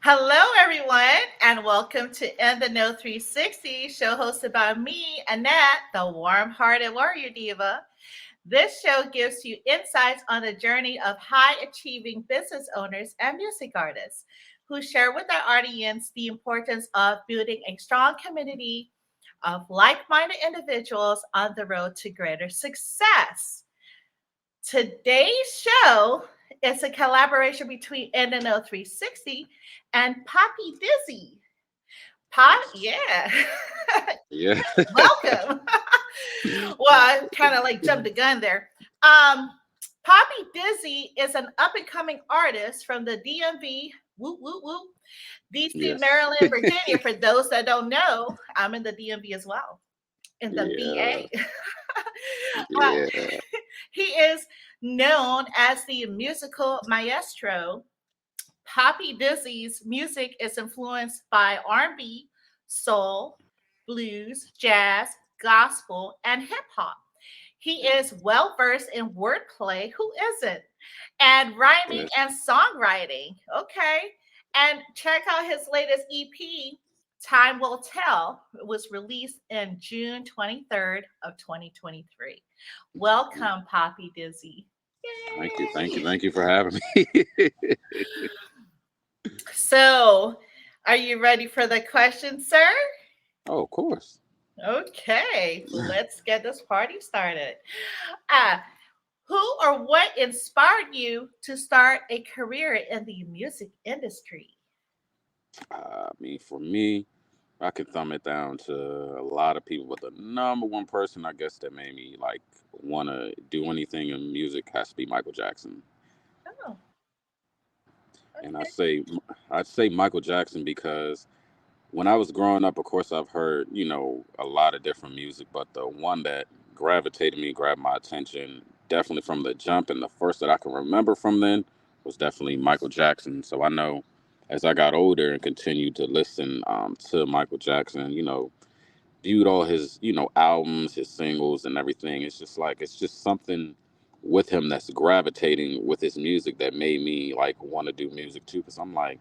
Hello, everyone, and welcome to In the Know 360, show hosted by me, Annette, the warm hearted warrior diva. This show gives you insights on the journey of high achieving business owners and music artists who share with our audience the importance of building a strong community of like minded individuals on the road to greater success. Today's show is a collaboration between NNO 360 and Poppy Dizzy. Pop, Yes. yeah. Yeah. Welcome. Well, I kind of like jumped the gun there. Um, Poppy Dizzy is an up and coming artist from the DMV, whoop, whoop, whoop, DC, Yes. Maryland, Virginia. For those that don't know, I'm in the DMV as well, in the Yeah. VA. uh, Yeah. he is known as the musical maestro. Poppy Dizzy's music is influenced by R&B, soul, blues, jazz, gospel, and hip hop. He is well versed in wordplay, who isn't? And rhyming Yes. and songwriting. Okay. And check out his latest EP, Time Will Tell. It was released in June 23rd of 2023. Welcome, Poppy Dizzy. Thank you. Thank you. Yay! Thank you for having me. So, are you ready for the question, sir? Oh, of course. Okay, let's get this party started. Uh, who or what inspired you to start a career in the music industry? For me, I could thumb it down to a lot of people, but the number one person I guess that made me like want to do anything in music has to be Michael Jackson. Oh, And okay. I'd say Michael Jackson because when I was growing up, of course, I've heard, a lot of different music, but the one that grabbed my attention, definitely from the jump, and the first that I can remember from then was definitely Michael Jackson. So I know as I got older and continued to listen to Michael Jackson, viewed all his, albums, his singles, and everything, it's just something with him that's gravitating with his music that made me like want to do music too. Because I'm like,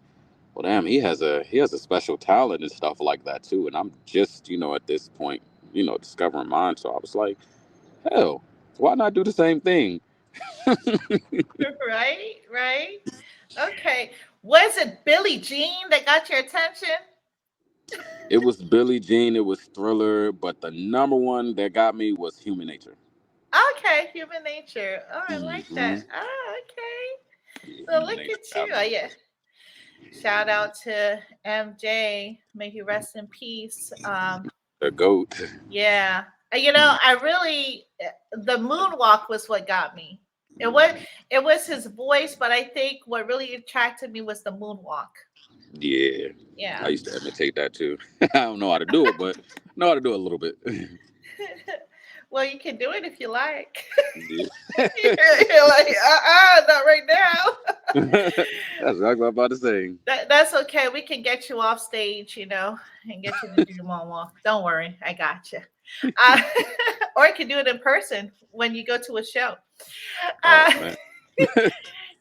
well, damn, he has a special talent and stuff like that too. And I'm just, at this point, discovering mine. So I was like, hell, why not do the same thing? Right, right. Okay. Was it Billie Jean that got your attention? It was Billie Jean, it was Thriller, but the number one that got me was Human Nature. Okay, human nature. Oh, I like Hmm. that. Oh, okay. Yeah, So Human look Nature at you. got Oh, me. yeah. Shout out to MJ. May he rest in peace. The goat. Yeah. I really the moonwalk was what got me. It was it was his voice, but I think what really attracted me was the moonwalk. Yeah, I Yeah. used to imitate that too. I don't know how to do it, but I know how to do it a little bit. Well, you can do it if you like. Yeah. You're like, not right now. That's exactly what I'm about to say. That's okay. We can get you off stage, and get you to do the moonwalk. Don't worry, I got you. Uh, or you can do it in person when you go to a show. Oh Uh, man.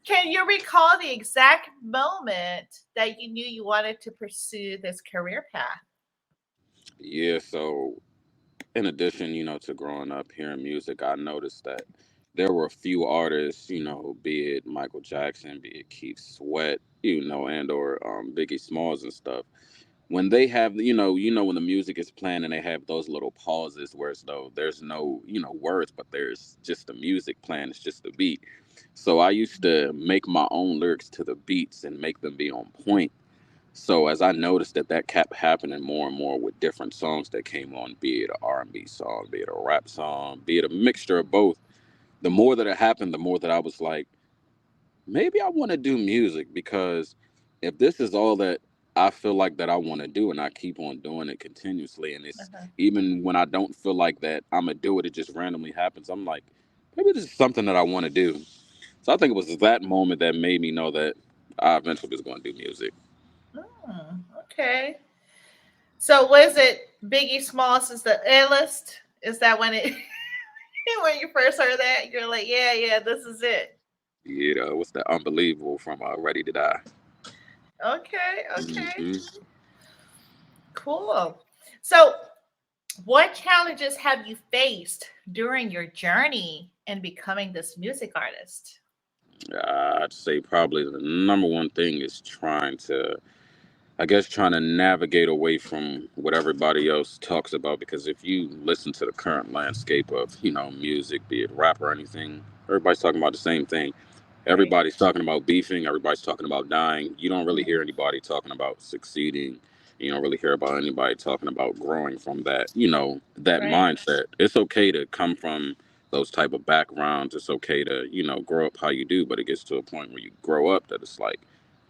can you recall the exact moment that you knew you wanted to pursue this career path? Yeah, so in addition, to growing up hearing music, I noticed that there were a few artists, be it Michael Jackson, be it Keith Sweat, and or Biggie Smalls and stuff. When they have, when the music is playing and they have those little pauses where it's though there's no, words, but there's just the music playing, it's just the beat. So I used to make my own lyrics to the beats and make them be on point. So as I noticed that that kept happening more and more with different songs that came on, be it an R&B song, be it a rap song, be it a mixture of both, the more that it happened, the more that I was like, maybe I want to do music because if this is all that I feel like that I want to do and I keep on doing it continuously and it's Uh-huh. even when I don't feel like that I'm gonna do it, it just randomly happens. I'm like, maybe this is something that I want to do. So I think it was that moment that made me know that I eventually was going to do music. Okay. So was it Biggie Smalls is the A list? Is that when it when you first heard that? You're like, yeah, yeah, this is it. What's that unbelievable from Ready to Die? Okay, okay. Hmm. Cool. So, what challenges have you faced during your journey in becoming this music artist? I'd say probably the number one thing is trying to, I guess, trying to navigate away from what everybody else talks about. Because if you listen to the current landscape of, music, be it rap or anything, everybody's talking about the same thing. Right. Everybody's talking about beefing. Everybody's talking about dying. You don't really hear Mhm. anybody talking about succeeding. You don't really hear about anybody talking about growing from that, that Right. mindset. It's okay to come from those type of backgrounds. It's okay to, grow up how you do, but it gets to a point where you grow up that it's like,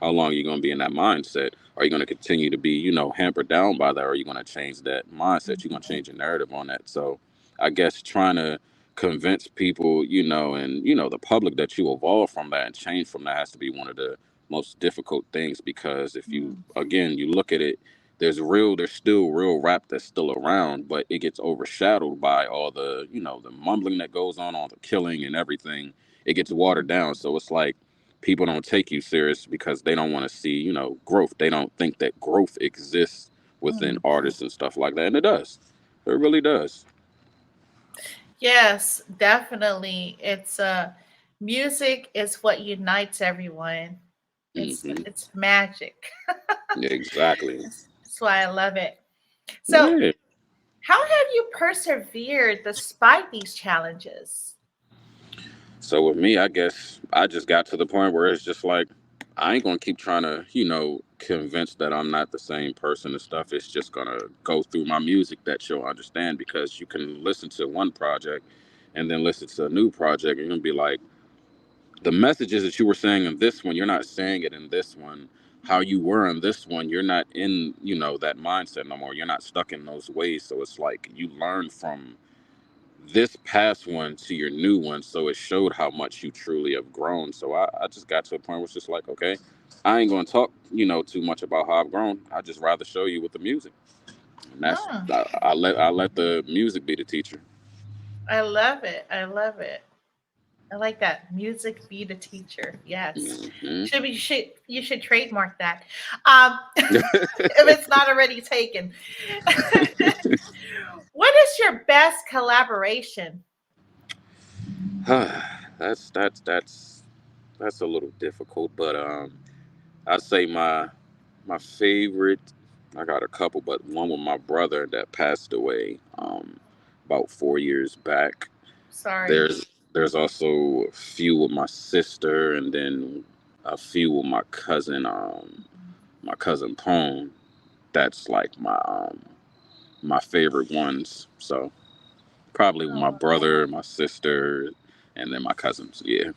how long are you going to be in that mindset? Are you going to continue to be, hampered down by that? Or are you going to change that mindset? You're going to Mhm. change your narrative on that. So I guess trying to convince people, and the public that you evolve from that and change from that has to be one of the most difficult things because if you Mm. again you look at it, there's still real rap that's still around, but it gets overshadowed by all the the mumbling that goes on, all the killing and everything. It gets watered down, so it's like people don't take you serious because they don't want to see growth. They don't think that growth exists within Mm. artists and stuff like that, and it does. It really does. Yes, definitely. Music is what unites everyone. Hmm. It's magic. Exactly. That's why I love it. So, Yeah. how have you persevered despite these challenges? So with me, I guess I just got to the point where it's just like I ain't gonna keep trying to, convince that I'm not the same person and stuff. It's just gonna go through my music that you'll understand because you can listen to one project and then listen to a new project and you'll be like, the messages that you were saying in this one, you're not saying it in this one. How you were in this one, you're not in, that mindset no more. You're not stuck in those ways. So it's like you learn from this past one to your new one, so it showed how much you truly have grown. So I just got to a point where it's just like, okay, I ain't gonna talk, too much about how I've grown. I just rather show you with the music, and that's Hmm, I let the music be the teacher. I love it. I love it. I like that. Music be the teacher. Yes. Hmm. You should trademark that. If it's not already taken. What is your best collaboration? That's a little difficult, but I'd say my favorite. I got a couple, but one with my brother that passed away about 4 years back. Sorry. There's also a few with my sister, and then a few with my cousin Pone. That's like my favorite ones. So probably with my Oh, brother, my sister, and then my cousins. Yeah.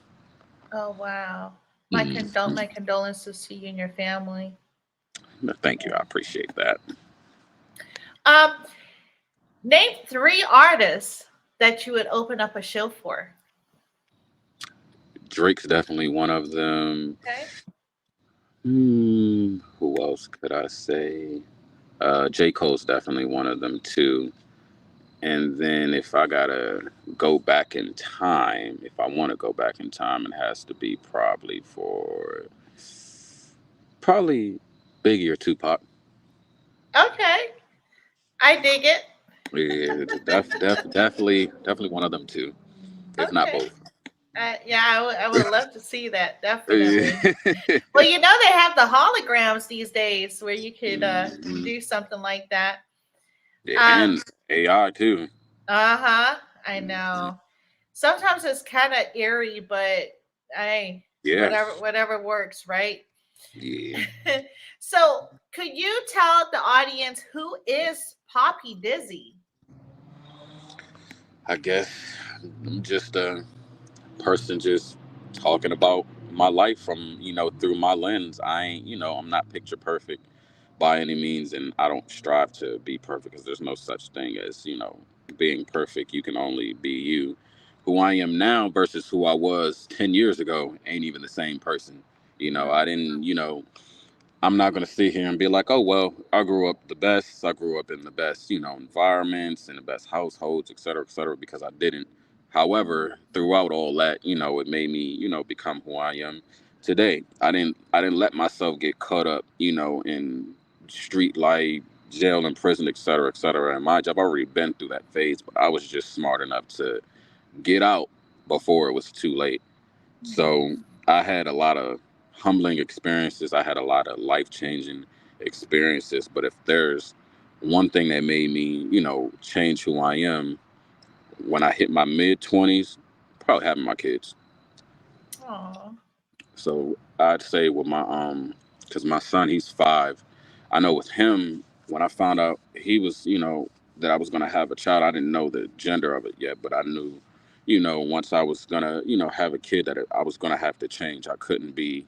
oh wow. Hmm. My condolences to you and your family. Thank you. I appreciate that. Um, Name three artists that you would open up a show for. Drake's definitely one of them. Okay. Who else could I say? J. Cole's definitely one of them too. And then if I gotta go back in time, if I want to go back in time, it has to be probably Biggie or Tupac. Okay. I dig it. Yeah, definitely one of them too, if not Okay. both. Yeah, I would love to see that. Definitely. Yeah. Well, they have the holograms these days where you could Mhm. do something like that. Yeah, Um, and AI too. uh-huh. I Mhm. know. Sometimes it's kind of eerie, but hey, whatever Yes. whatever works, right? Yeah. So, could you tell the audience who is Poppy Dizzy? I guess I'm just a person just talking about my life from through my lens. I ain't I'm not picture perfect by any means, and I don't strive to be perfect because there's no such thing as being perfect. You can only be you. Who I am now versus who I was 10 years ago ain't even the same person. I didn't I'm not going to sit here and be like, oh, well, I grew up the best. I grew up in the best, environments and the best households, et cetera, because I didn't. However, throughout all that, it made me, become who I am. today. I didn't let myself get caught up, in street life, jail and prison, et cetera, et cetera. And mind you, I've already been through that phase, but I was just smart enough to get out before it was too late. So I had a lot of humbling experiences. I had a lot of life changing experiences. But if there's one thing that made me, change who I am when I hit my mid 20s, probably having my kids. Oh. So I'd say with because my son, he's 5. I know with him, when I found out he was, that I was gonna have a child, I didn't know the gender of it yet, but I knew, once I was gonna, have a kid, that I was gonna have to change. I couldn't be,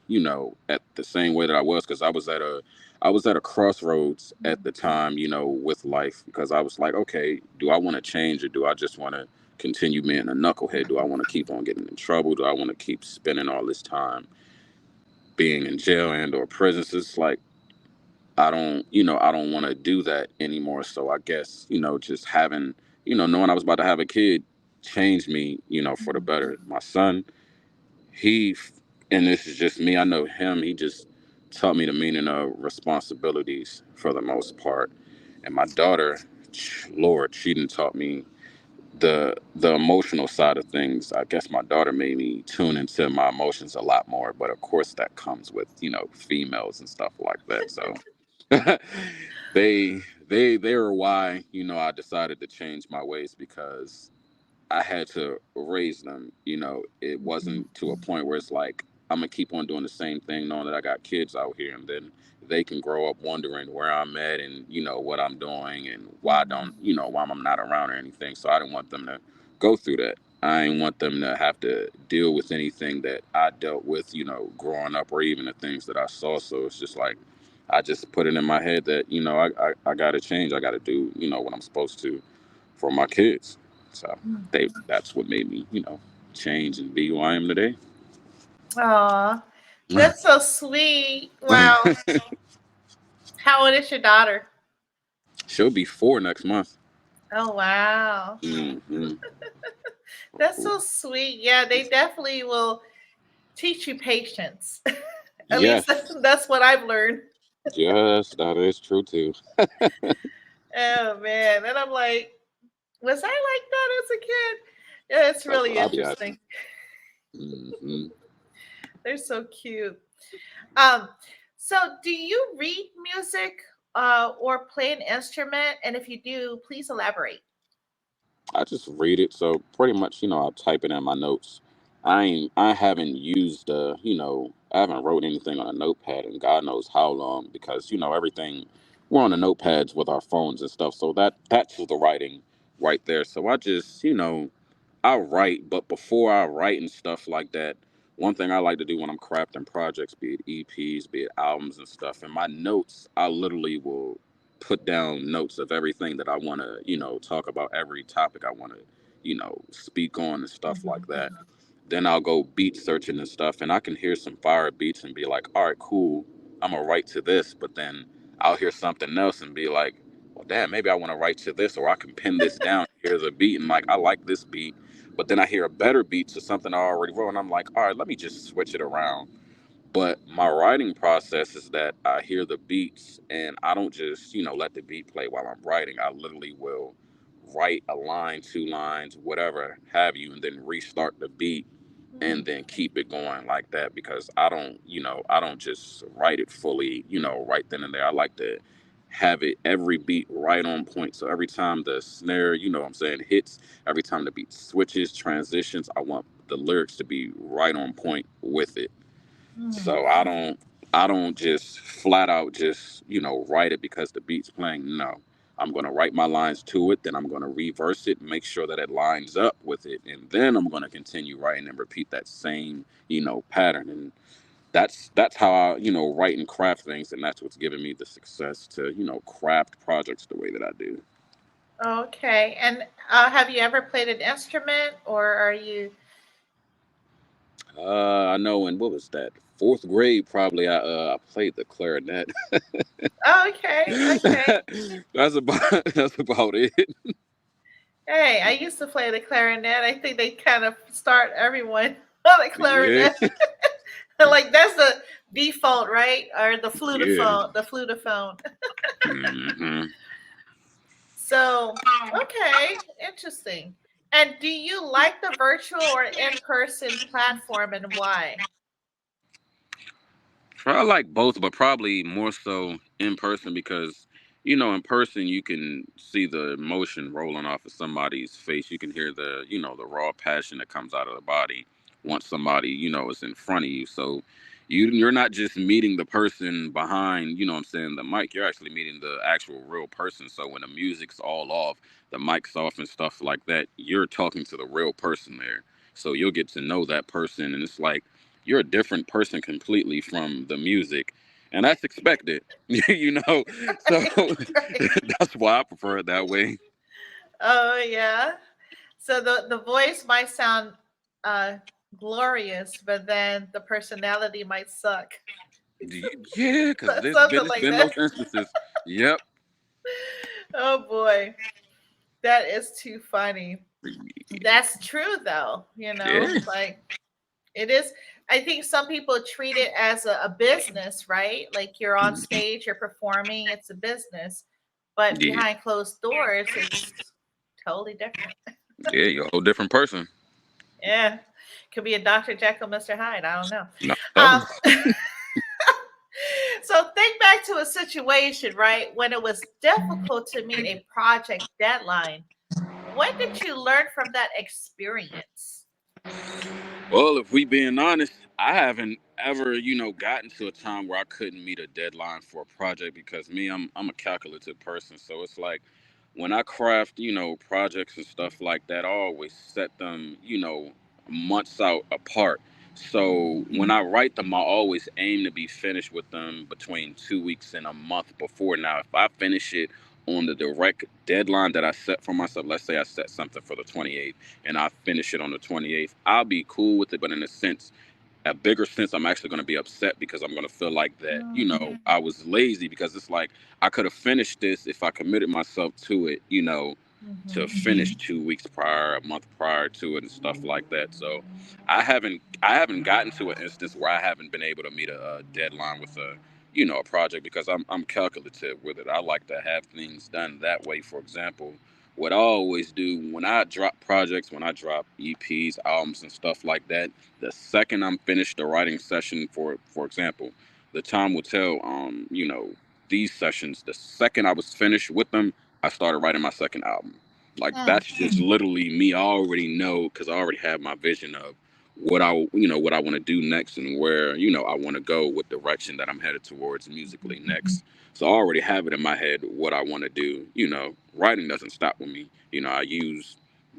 at the same way that I was, because I was at a crossroads at the time, with life, because I was like, okay, do I want to change, or do I just want to continue being a knucklehead? Do I want to keep on getting in trouble? Do I want to keep spending all this time being in jail and or prisons? It's like I don't want to do that anymore. So I guess, just having, knowing I was about to have a kid changed me, for the better. My son, he and this is just me, I know him, he just taught me the meaning of responsibilities for the most part. And my daughter, Lord, she didn't taught me the emotional side of things. I guess my daughter made me tune into my emotions a lot more, but of course that comes with, females and stuff like that. So they are why, I decided to change my ways, because I had to raise them. It wasn't to a point where it's like I'm gonna keep on doing the same thing, knowing that I got kids out here, and then they can grow up wondering where I'm at, and what I'm doing, and why I don't, why I'm not around or anything. So I didn't want them to go through that. I didn't want them to have to deal with anything that I dealt with, growing up, or even the things that I saw. So it's just like I just put it in my head that I got to change. I got to do what I'm supposed to for my kids. So that's what made me, change and be who I am today. Aw, that's so sweet. Wow. How old is your daughter? She'll be 4 next month. Oh, wow. Hmm. That's so sweet. Yeah, they definitely will teach you patience. At least Yes, that's what I've learned. yes, that is true too. Oh, man. And I'm like, was I like that as a kid? Yeah, it's That's what really I'll be asking. interesting. Hmm. They're so cute. Um, so do you read music or play an instrument? And if you do, please elaborate. I just read it, so pretty much, I'll type it in my notes. I haven't used I haven't wrote anything on a notepad in God knows how long, because everything, we're on the notepads with our phones and stuff, so that's the writing right there. So I just, I write, but before I write and stuff like that, one thing I like to do when I'm crafting projects, be it EPs, be it albums and stuff, in my notes, I literally will put down notes of everything that I want to, talk about, every topic I want to, speak on and stuff like that. Then I'll go beat searching and stuff, and I can hear some fire beats and be like, all right, cool, I'm gonna write to this. But then I'll hear something else and be like, well, damn, maybe I want to write to this, or I can pin this down. Here's a beat, and like, I like this beat. But then I hear a better beat to something I already wrote, and I'm like, all right, let me just switch it around. But my writing process is that I hear the beats, and I don't just, let the beat play while I'm writing. I literally will write a line, 2 lines, whatever have you, and then restart the beat and then keep it going like that, because I don't just write it fully, right then and there. I like to have it every beat right on point. So every time the snare, what I'm saying, hits, every time the beat switches, transitions, I want the lyrics to be right on point with it. Mm, So I don't just flat out just, write it because the beat's playing. No. I'm gonna write my lines to it, then I'm gonna reverse it, make sure that it lines up with it, and then I'm gonna continue writing and repeat that same, pattern. And that's how I, write and craft things, and that's what's given me the success to, craft projects the way that I do. okay. And have you ever played an instrument or are you? I know in, what was that, 4th grade probably, I played the clarinet. Oh, okay. Okay. That's about it. Hey, I used to play the clarinet. I think they kind of start everyone on the Yeah. clarinet. Like that's the default, right? Or the Yeah. flutophone, the flutophone. Hmm. So, okay, interesting. And do you like the virtual or in-person platform and why? I like both, but probably more so in person because, in person you can see the emotion rolling off of somebody's face. You can hear the raw passion that comes out of the body once somebody, is in front of you. So you're not just meeting the person behind, what I'm saying, the mic. You're actually meeting the actual real person. So when the music's all off, the mic's off and stuff like that, you're talking to the real person there. So you'll get to know that person, and it's like you're a different person completely from the music, and that's expected. So that's why I prefer it that way. Oh yeah. So the voice might sound uh glorious, but then the personality might suck. Yeah, because there's been Something it's like been that. those instances. Yep. Oh boy. That is too funny. That's true though, Yeah. like it is. I think some people treat it as a business, right? Like you're on stage, you're performing, it's a business. But Yeah. behind closed doors, it's totally different. Yeah, you're a whole different person. Yeah. Could be a Dr. Jekyll, Mr. Hyde. I don't know. No. Oh. Um, so think back to a situation, right, when it was difficult to meet a project deadline. What did you learn from that experience? Well, if we being honest, I haven't ever, gotten to a time where I couldn't meet a deadline for a project because me, I'm a calculative person. So it's like when I craft, projects and stuff like that, I always set them, months out apart. So when I write them, I always aim to be finished with them between 2 weeks and a month before. Now, if I finish it on the direct deadline that I set for myself, let's say I set something for the 28th and I finish it on the 28th, I'll be cool with it. But in a bigger sense, I'm actually going to be upset because I'm going to feel like that, I was lazy because it's like I could have finished this if I committed myself to it, to Mm-hmm. finish 2 weeks prior, a month prior to it, and stuff like that. So I haven't gotten to an instance where I haven't been able to meet a deadline with a project because I'm calculative with it. I like to have things done that way. For example, what I always do when I drop projects, when I drop EPs, albums, and stuff like that, the second I'm finished the writing session, for example, the time will tell. These sessions, the second I was finished with them, I started writing my second album. Like Mm, that's just literally me. I already know because I already have my vision of what I want to do next and where I want to go, what direction that I'm headed towards musically next. So I already have it in my head what I want to do. Writing doesn't stop with me. I use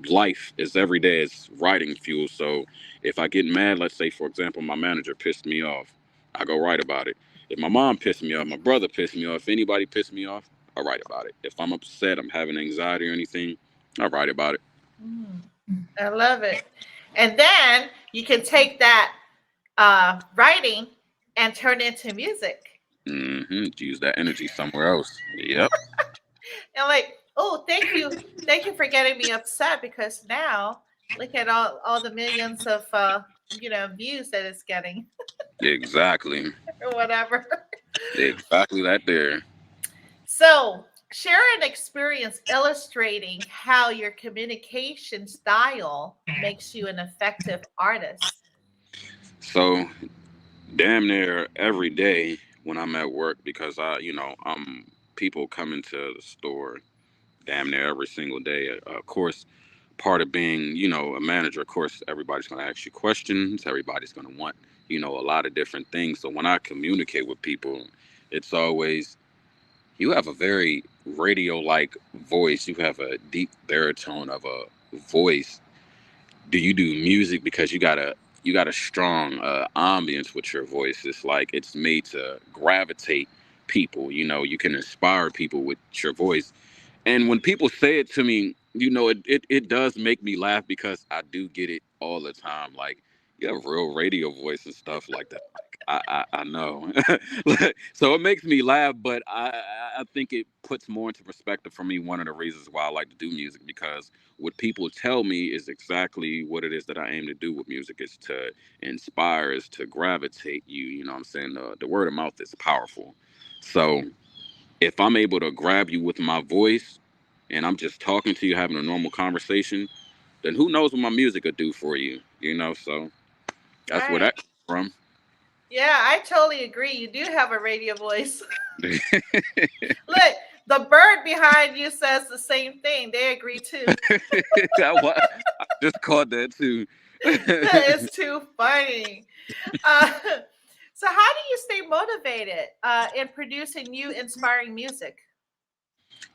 life as every day as writing fuel. So if I get mad, let's say for example, my manager pissed me off, I go write about it. If my mom pissed me off, my brother pissed me off, if anybody pissed me off, I write about it. If I'm upset, I'm having anxiety or anything, I write about it. mm. I love it. And then you can take that writing and turn it into music. Use that energy somewhere else. Yep. And like, oh, thank you for getting me upset because now look at all the millions of views that it's getting Exactly. or whatever. Exactly that there. So share an experience illustrating how your communication style makes you an effective artist. So damn near every day when I'm at work because people come into the store damn near every single day. Of course, part of being, a manager, of course, everybody's going to ask you questions. Everybody's going to want, a lot of different things. So when I communicate with people, it's always, you have a very radio like voice. You have a deep baritone of a voice. Do you do music because you got a strong ambience with your voice? It's like it's made to gravitate people. You can inspire people with your voice. And when people say it to me, it does make me laugh because I do get it all the time. Like, you have real radio voice and stuff like that. Like, I know. So it makes me laugh, but I think it puts more into perspective for me. One of the reasons why I like to do music, because what people tell me is exactly what it is that I aim to do with music, is to inspire, is to gravitate you. You know what I'm saying? The word of mouth is powerful. So if I'm able to grab you with my voice and I'm just talking to you, having a normal conversation, then who knows what my music could do for you? You know, so that's where Right. that comes Yeah, I totally agree. You do have a radio voice. from. Look, the bird behind you says the same thing. They agree too. I just caught that too. It's too funny. Uh, so, how do you stay motivated in producing new inspiring music?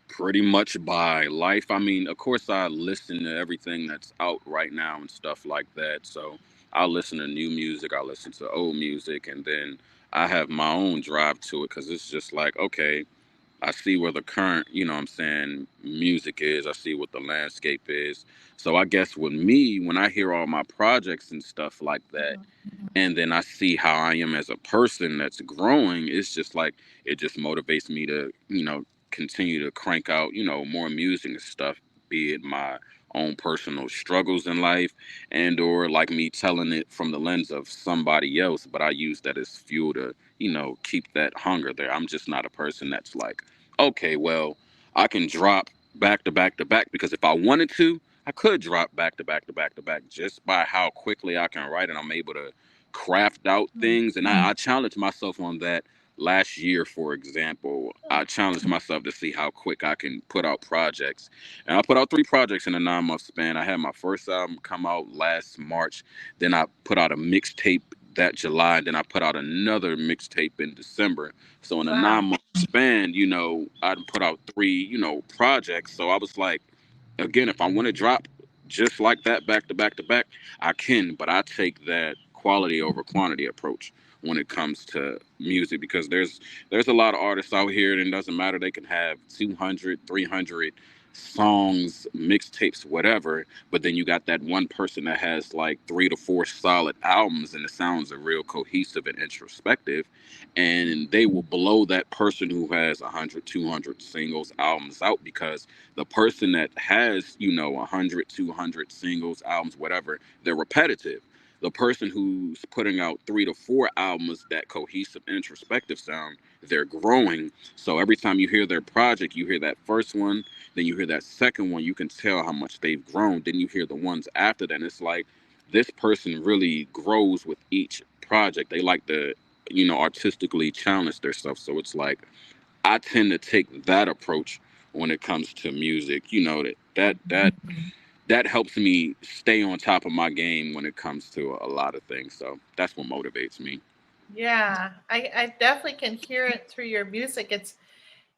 Pretty much by life. I mean, of course, I listen to everything that's out right now and stuff like that. So I listen to new music, I listen to old music, and then I have my own drive to it because it's just like, okay, I see where the current, you know what I'm saying, music is. I see what the landscape is. So I guess with me, when I hear all my projects and stuff like that, Mhm. and then I see how I am as a person that's growing, it's just like it just motivates me to, continue to crank out, more music and stuff, be it my own personal struggles in life and or like me telling it from the lens of somebody else, but I use that as fuel to, keep that hunger there. I'm just not a person that's like, okay, well, I can drop back to back to back because if I wanted to, I could drop back to back to back to back just by how quickly I can write and I'm able to craft out Mhm. things. And I challenged myself on that last year, for example. I challenged myself to see how quick I can put out projects. And I put out 3 projects in a 9 month span. I had my first album come out last March. Then I put out a mixtape that July. And then I put out another mixtape in December. So in a nine Wow. month span, I put out 3, projects. So I was like, again, if I want to drop just like that back to back to back, I can, but I take that quality over quantity approach when it comes to music because there's a lot of artists out here and it doesn't matter, they can have 200, 300 songs, mixtapes, whatever, but then you got that one person that has like 3 to 4 solid albums and the sounds are real cohesive and introspective, and they will blow that person who has 100, 200 singles, albums out because the person that has, 100, 200 singles, albums, whatever, they're repetitive. The person who's putting out 3 to 4 albums, that cohesive, introspective sound, they're growing. So every time you hear their project, you hear that first one, then you hear that second one, you can tell how much they've grown. Then you hear the ones after that, and it's like this person really grows with each project. They like to, artistically challenge their stuff. So it's like I tend to take that approach when it comes to music. That helps me stay on top of my game when it comes to a lot of things. So that's what motivates me. Yeah, I definitely can hear it through your music.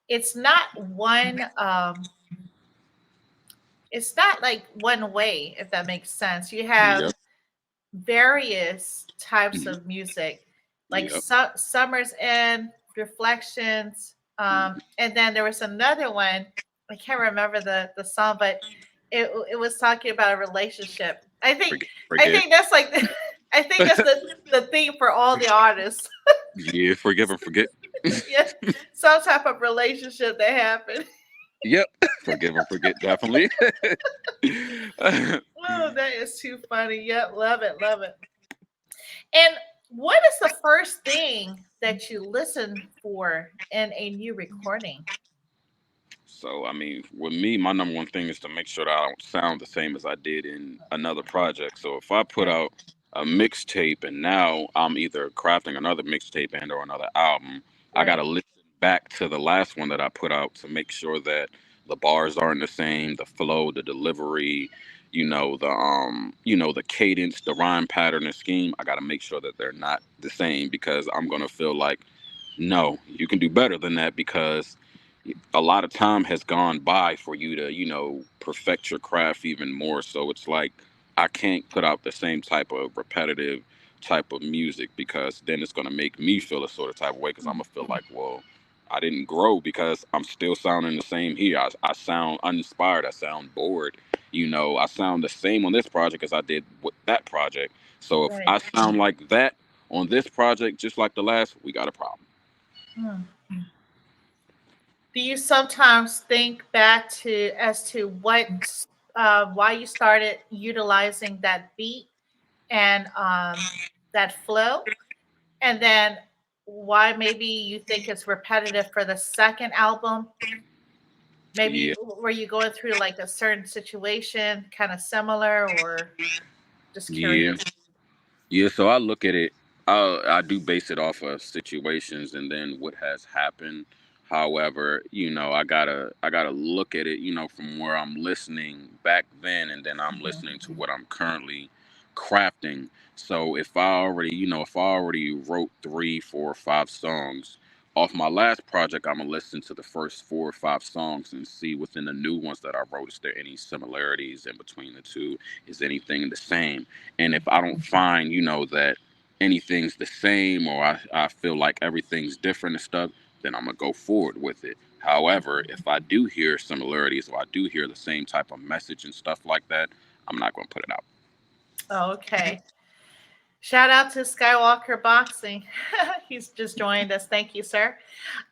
It's not one it's not like one way, if that makes sense. You have Yep. various types Mhm. of music, like Yep. Summer's End, Reflections, Mhm. and then there was another one. I can't remember the song, but it was talking about a relationship. Forget. I Forget. think that's like I think that's the theme for all the artists. Yeah. Forgive and forget. Yeah, some type of relationship that happened. Yep. Forgive and forget. Definitely. Oh, that is too funny. Yep, love it, love it. And what is the first thing that you listen for in a new recording? So, I mean, with me, my number one thing is to make sure that I don't sound the same as I did in another project. So, if I put Right, out a mixtape and now I'm either crafting another mixtape and or another album, I got right. to listen back to the last one that I put out to make sure that the bars aren't the same, the flow, the delivery, the cadence, the rhyme pattern and scheme. I got to make sure that they're not the same because I'm going to feel like no, you can do better than that because a lot of time has gone by for you to, perfect your craft even more. So it's like I can't put out the same type of repetitive type of music because then it's going to make me feel a sort of type of way because I'm going to feel like, well, I didn't grow because I'm still sounding the same here. I sound uninspired. I sound bored. I sound the same on this project as I did with that project. So if Right. I sound like that on this project, just like the last, we got a problem. Hmm. Do you sometimes think back to as to why you started utilizing that beat and that flow, and then why maybe you think it's repetitive for the second album? Yeah, Maybe were you going through like a certain situation, kind of similar, or just yeah. curious? Yeah, so I look at it. I do base it off of situations and then what has happened. However, I gotta look at it, from where I'm listening back then, and then I'm Mhm. listening to what I'm currently crafting. So if I already wrote 3, 4, 5 songs off my last project, I'm gonna listen to the first 4 or 5 songs and see within the new ones that I wrote, is there any similarities in between the two? Is anything the same? And if I don't find, that anything's the same, or I feel like everything's different and stuff, then I'm gonna go forward with it. However, if I do hear similarities, or I do hear the same type of message and stuff like that, I'm not gonna put it out. Oh, okay. Shout out to Skywalker Boxing. He's just joined us. Thank you, sir.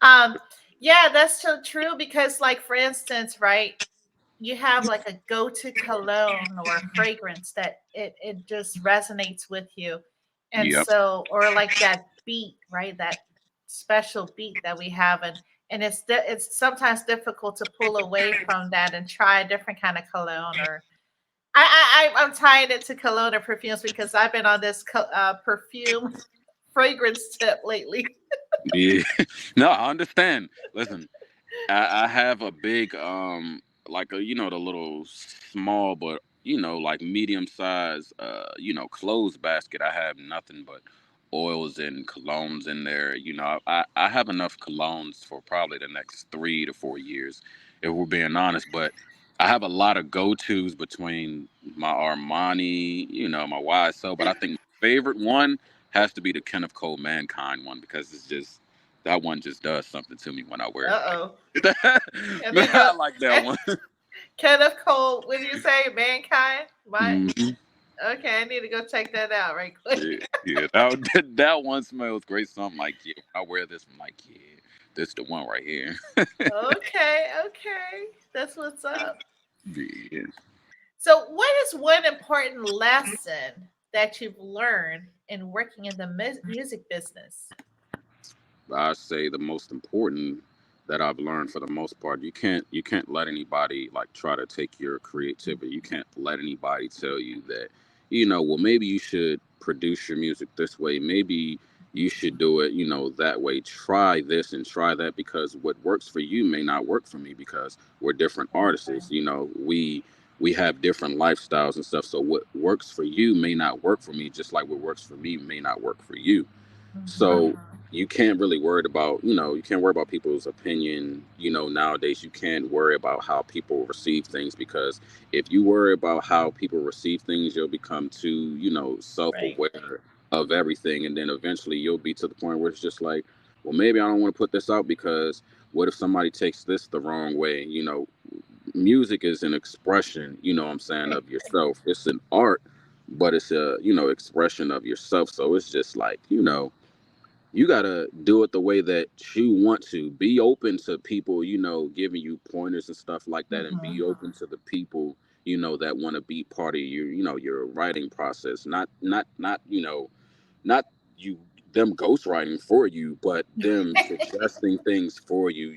Um, yeah, that's so true because, like, for instance, right, you have like a go-to cologne or a fragrance that it just resonates with you, and Yep. so, or like that beat, right, that special beat that we have, and it's sometimes difficult to pull away from that and try a different kind of cologne. Or I'm tying it to cologne or perfumes because I've been on this perfume fragrance tip lately. Yeah. No, I understand. Listen, I have a big like a the little small but like medium size clothes basket. I have nothing but oils and colognes in there. I have enough colognes for probably the next 3 to 4 years, if we're being honest. But I have a lot of go-tos between my Armani, my YSL, but I think my favorite one has to be the Kenneth Cole Mankind one, because that one just does something to me when I wear it. Like, Uh-oh. I man, need I to like that one. Kenneth Cole, what did you say? Mankind? My Hmm. Okay, I need to go check that out right Yeah, quick. yeah, that one smells great. So I'm like, yeah, when I wear this, I'm like, yeah, this the one right here. Okay, okay. That's what's up. Yeah. So, what is one important lesson that you've learned in working in the music business? I say the most important that I've learned, for the most part, you can't let anybody like try to take your creativity. You can't let anybody tell you that, well, maybe you should produce your music this way. Maybe you should do it, that way. Try this and try that, because what works for you may not work for me, because we're different artists. We have different lifestyles and stuff. So what works for you may not work for me, just like what works for me may not work for you. Mm-hmm. So you can't worry about people's opinion. Nowadays you can't worry about how people receive things, because if you worry about how people receive things, you'll become too, Right. self-aware of everything, and then eventually you'll be to the point where it's just like, well, maybe I don't want to put this out, because what if somebody takes this the wrong way? Music is an expression, what I'm saying, Right. of yourself. It's an art, but it's a, expression of yourself. So it's just like, you gotta do it the way that you want to. Be open to people, giving you pointers and stuff like that, and Mm-hmm. be open to the people, that want to be part of your writing process. Not you them ghostwriting for you, but them suggesting things for you,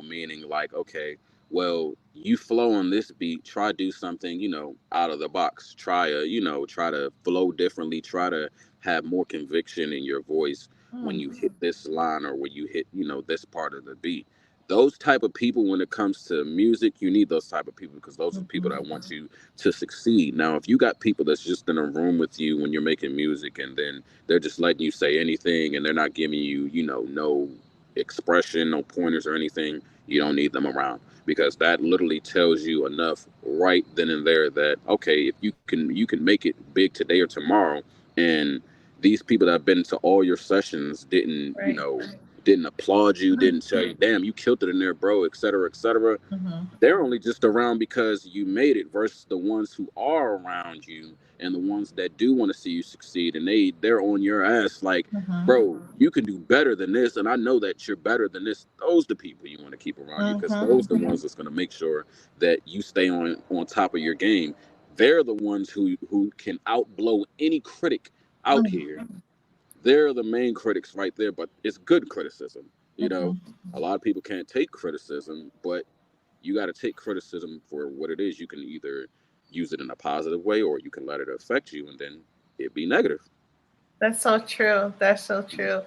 meaning like, okay, well, you flow on this beat, try do something, out of the box. Try to flow differently, try to have more conviction in your voice when Mm. you hit this line, or when you hit, this part of the beat. Those type of people, when it comes to music, you need those type of people, because those are the people Mm-hmm. that want you to succeed. Now, if you got people that's just in a room with you when you're making music, and then they're just letting you say anything, and they're not giving you, no expression, no pointers or anything, you don't need them around, because that literally tells you enough right then and there that, okay, if you can make it big today or tomorrow, and these people that have been to all your sessions Right. didn't applaud you, didn't say, damn, you killed it in there, bro, et cetera, et cetera. Mm-hmm. They're only just around because you made it, versus the ones who are around you, and the ones that do want to see you succeed, and they're on your ass like, Mhm. bro, you can do better than this, and I know that you're better than this. Those the people you want to keep around you, because Mhm. those the ones that's going to make sure that you stay on top of your game. They're the ones who can outblow any critic out here. Mhm. They're the main critics right there, but it's good criticism. You know, Mhm. a lot of people can't take criticism, but you got to take criticism for what it is. You can either use it in a positive way, or you can let it affect you, and then it be negative. That's so true. That's so true.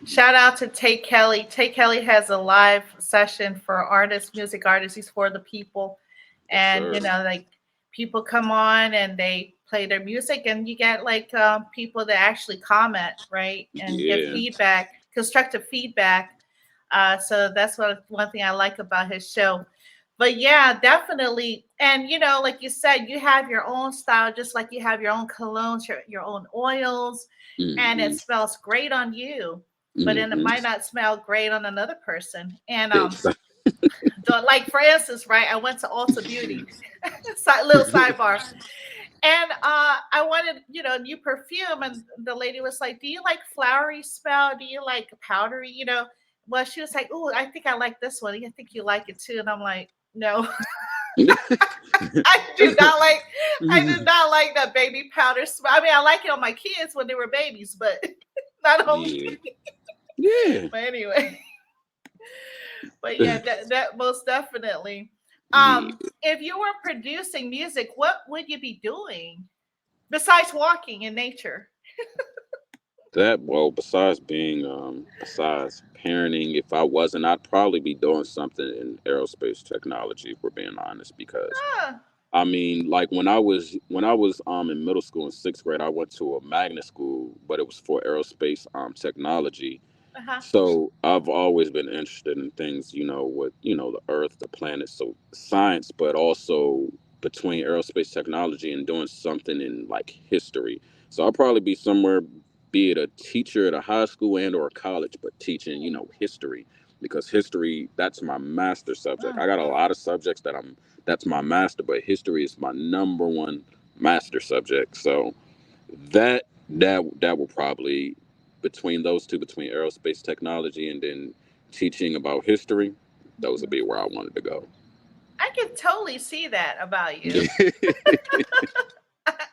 Shout out to Tate Kelly. Tate Kelly has a live session for artists, music artists. He's for the people. Yes, And, sir. like people come on and they play their music, and you get like people that actually comment, right? And give Yeah. feedback, constructive feedback. So that's one thing I like about his show. But yeah, definitely. And like you said, you have your own style, just like you have your own colognes, your own oils, and it Hmm. smells great on you. But then it Hmm. might not smell great on another person. And Exactly. like for instance, right? I went to Ulta Beauty, little sidebar, and I wanted new perfume, and the lady was like, "Do you like flowery smell? Do you like powdery?" Well, she was like, "Oh, I think I like this one. I think you like it too." And I'm like, "No, I do not like. I do not like that baby powder smell. I mean, I like it on my kids when they were babies, but not on me." Yeah. Yeah. But anyway, but yeah, that most definitely. Yeah. If you were producing music, what would you be doing besides walking in nature? That, well, besides parenting, if I wasn't, I'd probably be doing something in aerospace technology, if we're being honest, because Ah, I mean, like when I was in middle school in sixth grade, I went to a magnet school, but it was for aerospace technology. uh-huh. So I've always been interested in things, with the Earth, the planets, so science, but also between aerospace technology and doing something in like history. So I'll probably be somewhere, be it a teacher at a high school and or a college, but teaching, history, because history, that's my master subject. Mm. I got a lot of subjects that's my master, but history is my number one master subject. So that will probably, between those two, between aerospace technology and then teaching about history, those would Mhm. be where I wanted to go. I can totally see that about you.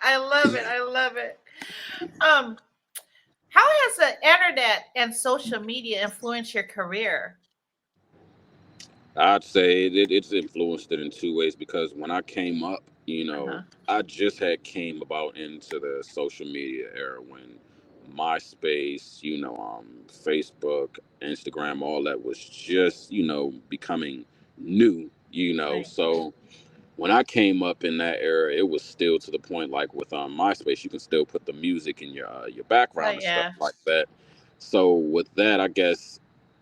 I love it. I love it. Um, how has the internet and social media influenced your career? I'd say it's influenced it in two ways, because when I came up, Uh-huh. I just had came about into the social media era when MySpace, Facebook, Instagram, all that was just, becoming new. Right. So when I came up in that era, it was still to the point like with MySpace, you can still put the music in your Oh background and stuff yeah. like that. So with that, I guess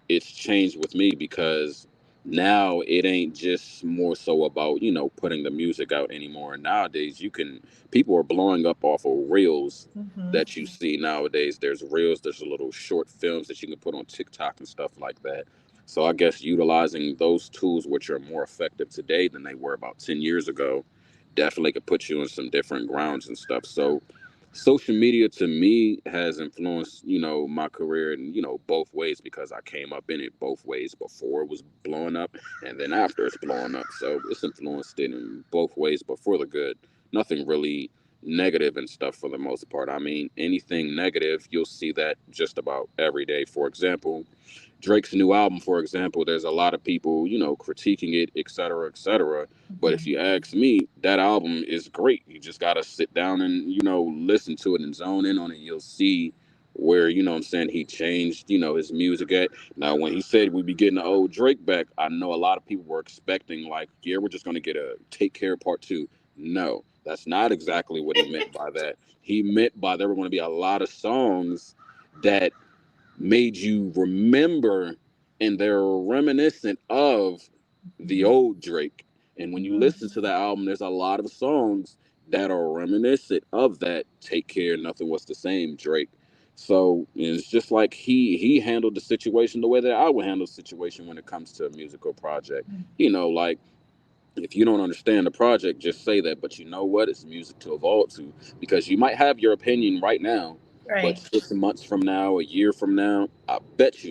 it's changed with me, because now it ain't just more so about putting the music out anymore. Nowadays, people are blowing up off of reels Hmm. that you see nowadays. There's reels, there's little short films that you can put on TikTok and stuff like that. So I guess utilizing those tools, which are more effective today than they were about 10 years ago, definitely could put you in some different grounds and stuff. So social media to me has influenced, my career in, both ways, because I came up in it both ways before it was blowing up and then after it's blowing up. So it's influenced it in both ways, but for the good. Nothing really negative and stuff for the most part. I mean, anything negative, you'll see that just about every day. For example, Drake's new album, for example, there's a lot of people, critiquing it, et cetera, et cetera. But if Hmm. you ask me, that album is great. You just got to sit down and, listen to it and zone in on it. You'll see where, what I'm saying, he changed, his music at. Now, when he said we'd be getting the old Drake back, I know a lot of people were expecting, like, yeah, we're just going to get a Take Care Part 2. No, that's not exactly what he meant by that. He meant by there were going to be a lot of songs that made you remember, and they're reminiscent of the Hmm. old Drake. And when you Hmm. listen to the album, there's a lot of songs that are reminiscent of that Take Care, Nothing Was the Same Drake. So it's just like he handled the situation the way that I would handle the situation when it comes to a musical project. Like If you don't understand the project, just say that. But you know what? It's music to evolve to, because you might have your opinion right now, but Right. 6 months from now, a year from now, I bet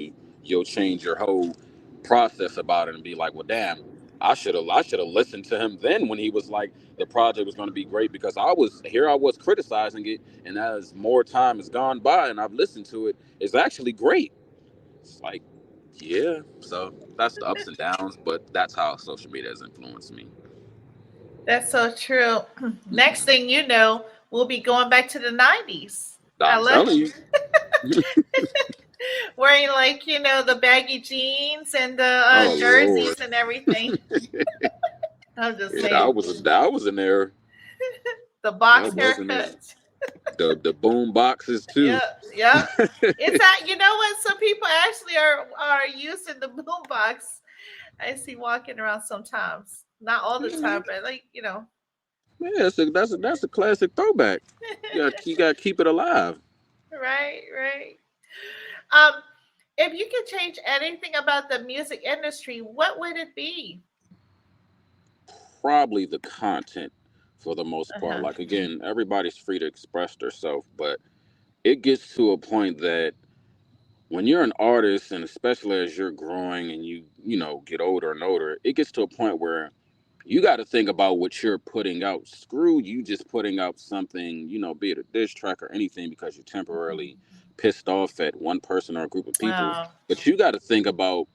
you'll change your whole process about it and be like, well, damn, I should have listened to him then when he was like the project was going to be great, because I was criticizing it, and as more time has gone by and I've listened to it, it's actually great. It's like, yeah. So that's the ups and downs, but that's how social media has influenced me. That's so true. Next thing you know, we'll be going back to the 90s. I I'm love telling you. wearing, like, the baggy jeans and the Oh Lord. jerseys and everything. I'm just Yeah, saying, I was in there. the I box was in there. haircuts. The boom boxes too. Yep, yep. It's that, you know what? Some people actually are using the boombox. I see walking around sometimes. Not all the Yeah, time, but like, yeah, that's a classic throwback. You gotta keep it alive. right, right. Um, if you could change anything about the music industry, what would it be? Probably the content for the most part. Uh-huh. Like again, everybody's free to express themselves, but it gets to a point that when you're an artist, and especially as you're growing and you get older and older, it gets to a point where you got to think about what you're putting out. Screw you just putting out something, be it a diss track or anything, because you're temporarily pissed off at one person or a group of people. Wow. But you got to think about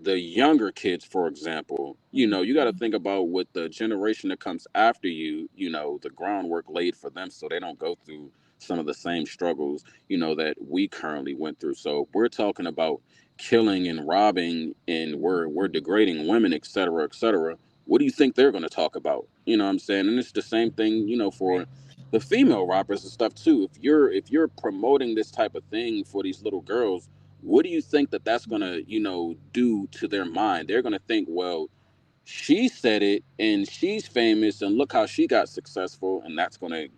the younger kids, for example. You got to think about what the generation that comes after you, the groundwork laid for them, so they don't go through some of the same struggles, that we currently went through. So we're talking about killing and robbing, and we're degrading women, et cetera, et cetera. What do you think they're going to talk about? You know what I'm saying? And it's the same thing, for Right. the female rappers and stuff too. If you're promoting this type of thing for these little girls, what do you think that's going to do to their mind? They're going to think, well, she said it and she's famous and look how she got successful, and that's going to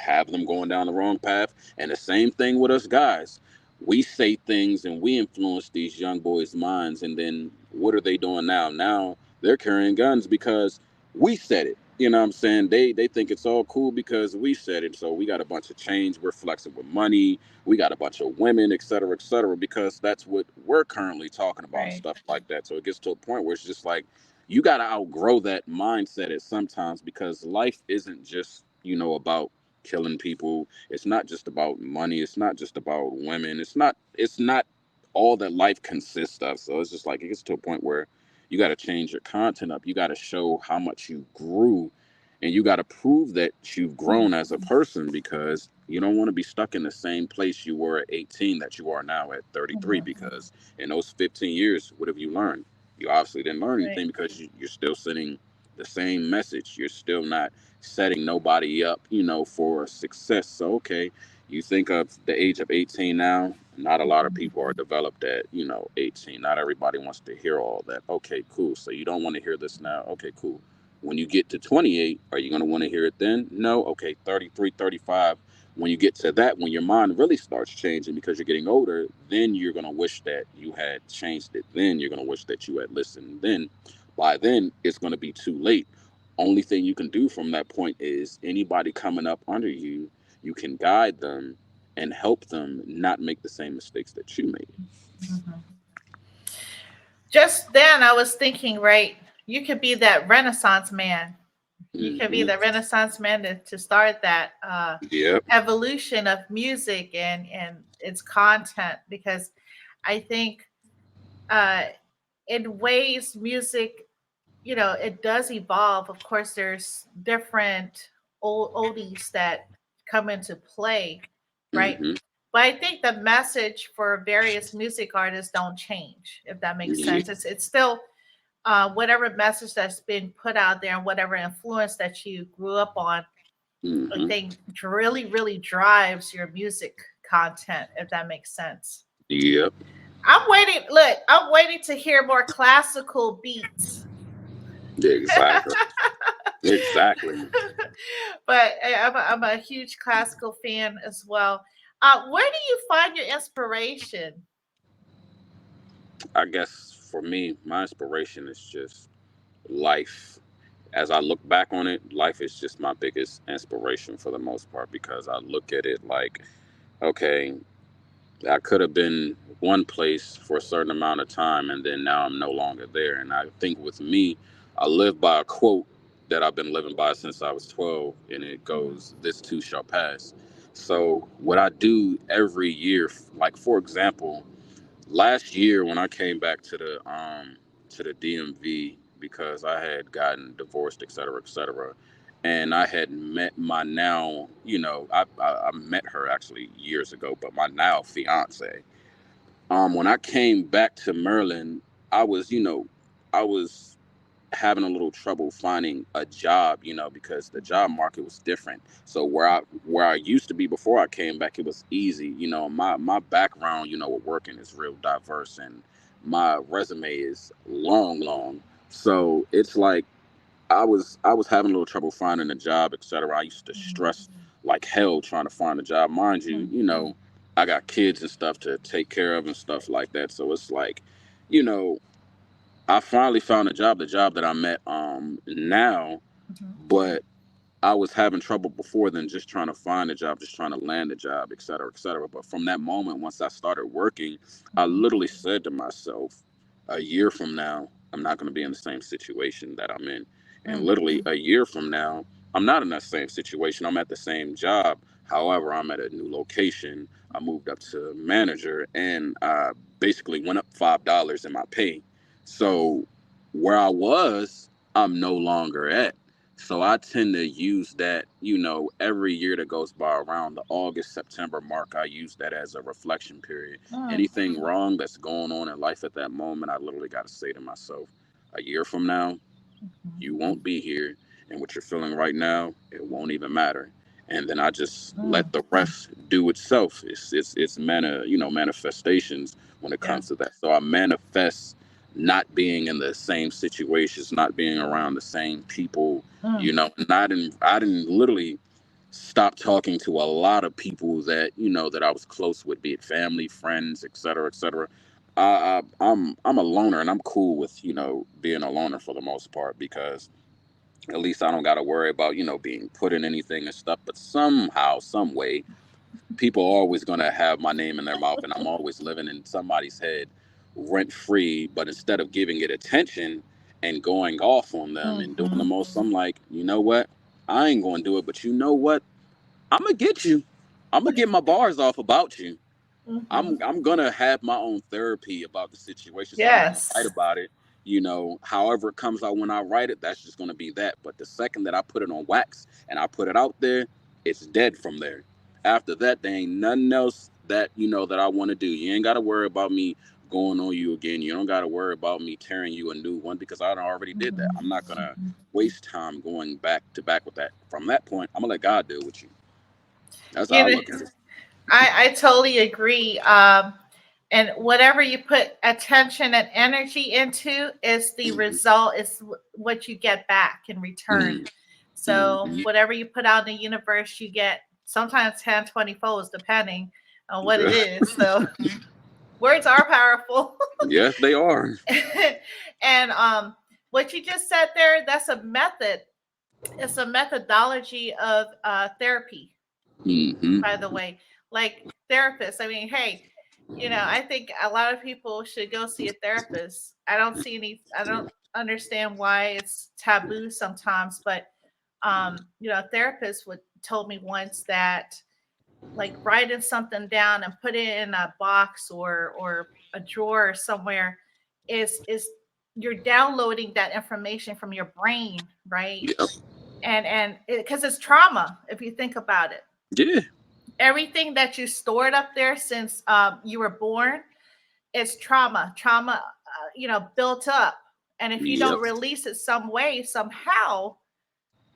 have them going down the wrong path. And the same thing with us guys. We say things and we influence these young boys' minds, and then what are they doing now? Now they're carrying guns because we said it. You know what I'm saying? They think it's all cool because we said it. So we got a bunch of change. We're flexing with money. We got a bunch of women, et cetera, because that's what we're currently talking about and Right. stuff like that. So it gets to a point where it's just like you got to outgrow that mindset at sometimes, because life isn't just about killing people. It's not just about money. It's not just about women. It's not all that life consists of. So it's just like it gets to a point where you got to change your content up. You got to show how much you grew, and you got to prove that you've grown as a person, because you don't want to be stuck in the same place you were at 18 that you are now at 33, Mhm. because in those 15 years, what have you learned? You obviously didn't learn Right. anything, because you're still sending the same message. You're still not setting nobody up, for success. So, okay, you think of the age of 18 now, not a lot of people are developed at, 18. Not everybody wants to hear all that. Okay, cool. So you don't want to hear this now. Okay, cool. When you get to 28, are you going to want to hear it then? No. Okay, 33, 35. When you get to that, when your mind really starts changing because you're getting older, then you're going to wish that you had changed it. Then you're going to wish that you had listened. Then by then, it's going to be too late. Only thing you can do from that point is anybody coming up under you, you can guide them and help them not make the same mistakes that you made. Mhm. Just then, I was thinking, right? You could be that Renaissance man. You could be Hmm. the Renaissance man to start that Yep. evolution of music and its content, because I think uh, in ways music, it does evolve. Of course, there's different oldies that come into play, right? Hmm. But I think the message for various music artists don't change, if that makes Yeah. sense. It's still whatever message that's been put out there and whatever influence that you grew up on. I Hmm. think really, really drives your music content, if that makes sense. Yep. I'm waiting. Look, I'm waiting to hear more classical beats. Exactly. Exactly. But I'm a huge classical fan as well. Where do you find your inspiration? I guess for me, my inspiration is just life. as I look back on it, life is just my biggest inspiration for the most part, because I look at it like, okay, I could have been one place for a certain amount of time, and then now I'm no longer there. And I think with me, I live by a quote that I've been living by since I was 12, and it goes, "This too shall pass." So what I do every year, like for example, last year when I came back to the DMV, because I had gotten divorced, et cetera, et cetera, and I had met my now, I met her actually years ago, but my now fiance. When I came back to Maryland, I was, I was having a little trouble finding a job, because the job market was different. So where I used to be before I came back, it was easy. My background, with working is real diverse, and my resume is long, long. So it's like I was having a little trouble finding a job, etc. I used to stress like hell trying to find a job. Mind you, I got kids and stuff to take care of and stuff like that. So it's like, you know, I finally found a job, the job that I'm at now, but I was having trouble before then, just trying to find a job, just trying to land a job, et cetera, et cetera. But from that moment, once I started working, I literally said to myself, a year from now, I'm not going to be in the same situation that I'm in. And literally a year from now, I'm not in that same situation. I'm at the same job. However, I'm at a new location. I moved up to manager, and I basically went up $5 in my pay. So where I was, I'm no longer at. So I tend to use that, every year that goes by around the August, September mark, I use that as a reflection period. Anything wrong that's going on in life at that moment, I literally got to say to myself, a year from now, you won't be here, and what you're feeling right now, it won't even matter. And then I just let the rest do itself. It's manifestations when it Yeah. comes to that. So I manifest not being in the same situations, not being around the same people, and I didn't literally stop talking to a lot of people that that I was close with, be it family, friends, et cetera, et cetera. I'm a loner, and I'm cool with being a loner for the most part, because at least I don't got to worry about being put in anything and stuff. But somehow, some way, people are always gonna have my name in their mouth, and I'm always living in somebody's head rent free. But instead of giving it attention and going off on them and doing the most, I'm like, you know what? I ain't gonna do it. But you know what? I'm gonna get you. I'm gonna get my bars off about you. I'm gonna have my own therapy about the situation, so I'm gonna write Yes. about it. However it comes out when I write it, that's just gonna be that. But the second that I put it on wax and I put it out there, it's dead from there. After that, there ain't nothing else that that I want to do. You ain't gotta worry about me going on you again. You don't gotta worry about me tearing you a new one, because I done already did that. I'm not gonna waste time going back to back with that. From that point, I'm gonna let God deal with you. That's how You I know, look at it. I totally agree. And whatever you put attention and energy into is the result, is what you get back in return. Mm-hmm. So Mm-hmm. whatever you put out in the universe, you get sometimes 10, 20 folds, depending on what it is. So words are powerful. Yes, they are. And what you just said there, that's a method. It's a methodology of therapy, Hmm. by the way. Like therapists, I mean, hey, I think a lot of people should go see a therapist. I don't understand why it's taboo sometimes, but a therapist would told me once that, like, writing something down and put it in a box or a drawer somewhere is you're downloading that information from your brain, right? Yep. And because it's trauma, if you think about it, Yeah. everything that you stored up there since you were born is trauma, built up. And if you don't Yep. release it some way, somehow,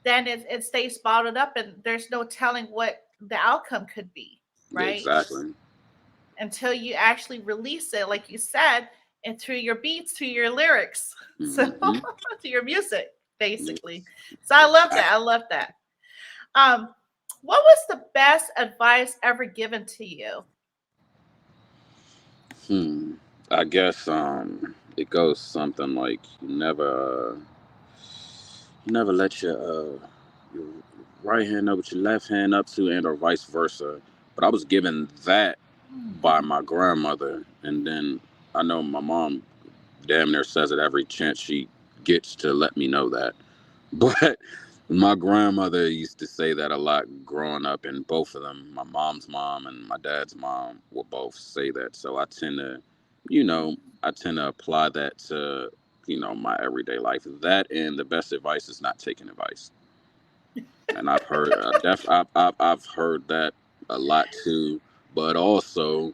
then it stays bottled up, and there's no telling what the outcome could be, right? Exactly. Until you actually release it, like you said, and through your beats, through your lyrics, so Hmm. to your music, basically. Yes. So I love that. Exactly. I love that. Um, what was the best advice ever given to you? Hmm. I guess it goes something like, never let your right hand up with your left hand up to, and or vice versa. But I was given that by my grandmother, and then I know my mom damn near says it every chance she gets to let me know that. But my grandmother used to say that a lot growing up, and both of them, my mom's mom and my dad's mom, will both say that. So I tend to, you know, I tend to apply that to, my everyday life. That, and the best advice is not taking advice. And I've heard, I've heard that a lot too. But also,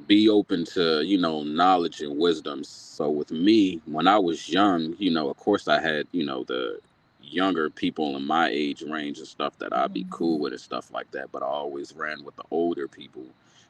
be open to knowledge and wisdom. So with me, when I was young, of course I had the younger people in my age range and stuff that I'd be cool with and stuff like that, but I always ran with the older people,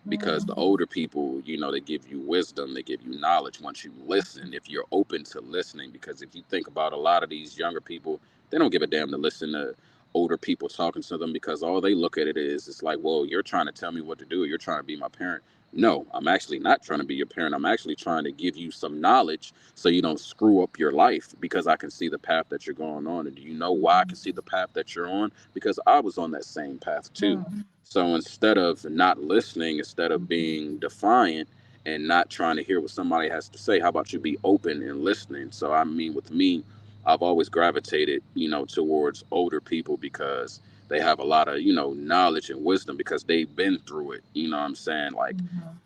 because the older people, they give you wisdom, they give you knowledge once you listen, if you're open to listening. Because if you think about a lot of these younger people, they don't give a damn to listen to older people talking to them, because all they look at it is, it's like, well, you're trying to tell me what to do, or you're trying to be my parent. No, I'm actually not trying to be your parent. I'm actually trying to give you some knowledge so you don't screw up your life, because I can see the path that you're going on. And do you know why I can see the path that you're on? Because I was on that same path too. So instead of not listening, instead of being defiant and not trying to hear what somebody has to say, how about you be open and listening? So, I mean, with me, I've always gravitated, towards older people, because they have a lot of knowledge and wisdom, because they've been through it. You know what I'm saying? Like,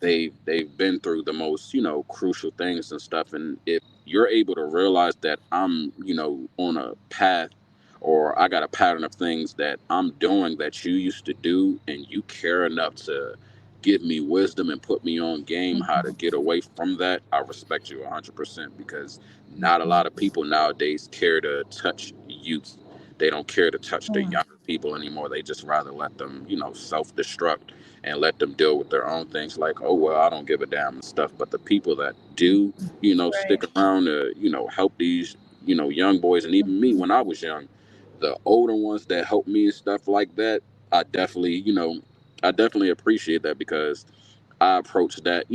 they've been through the most crucial things and stuff. And if you're able to realize that I'm on a path, or I got a pattern of things that I'm doing that you used to do, and you care enough to give me wisdom and put me on game how to get away from that, I respect you 100%. Because not a lot of people nowadays care to touch youth. They don't care to touch the younger people anymore. They just rather let them, self destruct and let them deal with their own things, like, oh, well, I don't give a damn and stuff. But the people that do, stick Right. around to, help these, young boys, and even me when I was young, the older ones that helped me and stuff like that, I definitely, I definitely appreciate that, because I approached that,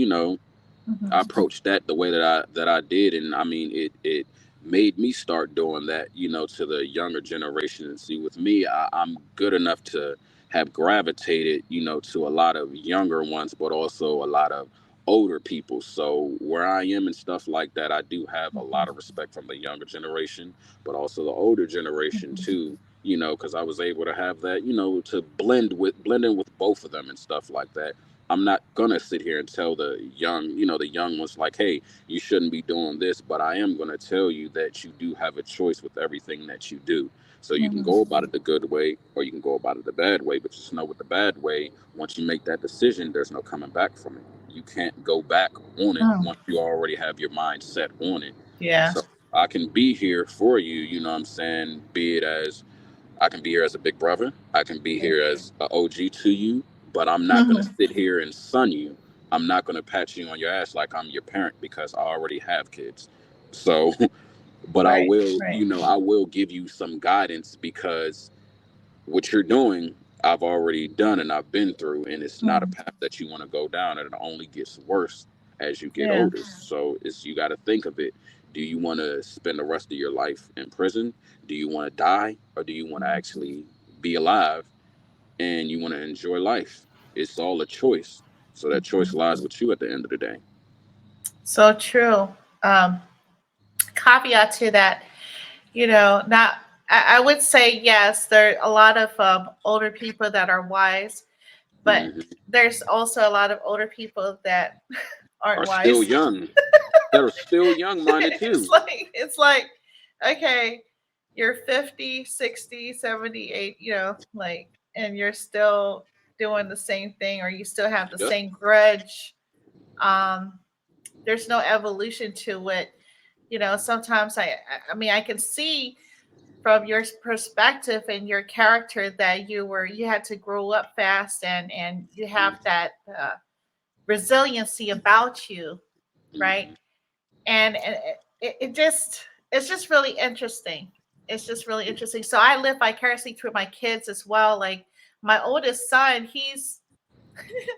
I approached that the way that I did. And I mean, it made me start doing that, to the younger generation. And see, with me, I'm good enough to have gravitated, to a lot of younger ones, but also a lot of older people. So where I am and stuff like that, I do have a lot of respect from the younger generation, but also the older generation too. Because I was able to have that, to blend in with both of them and stuff like that. I'm not gonna sit here and tell the young ones, like, hey, you shouldn't be doing this, but I am gonna tell you that you do have a choice with everything that you do. So you can go about it the good way, or you can go about it the bad way. But just know, with the bad way, once you make that decision, there's no coming back from it. You can't go back on it once you already have your mind set on it. Yeah. So I can be here for you, you know what I'm saying? Be it as I can be here as a big brother. I can be here as an OG to you, but I'm not going to sit here and son you. I'm not going to pat you on your ass like I'm your parent, because I already have kids. So, but I Right. will, Right. I will give you some guidance, because what you're doing, I've already done and I've been through, and it's not a path that you want to go down, and it only gets worse as you get Yeah. older. So it's, you got to think of it. Do you want to spend the rest of your life in prison? Do you want to die, or do you want to actually be alive and you want to enjoy life? It's all a choice. So that choice lies with you at the end of the day. So true. Um, Caveat to that, not, I would say yes, there are a lot of older people that are wise, but Hmm. there's also a lot of older people that aren't Are still wise. young. That are still young minded it's too. like it's like okay, you're 50, 60, 78, like, and you're still doing the same thing, or you still have the Yep. same grudge. um there's no evolution to it. Sometimes I mean, I can see from your perspective and your character that you had to grow up fast, and you have that resiliency about you, right? Hmm. And it's just really interesting. It's just really interesting. So I live vicariously through my kids as well. Like, my oldest son, he's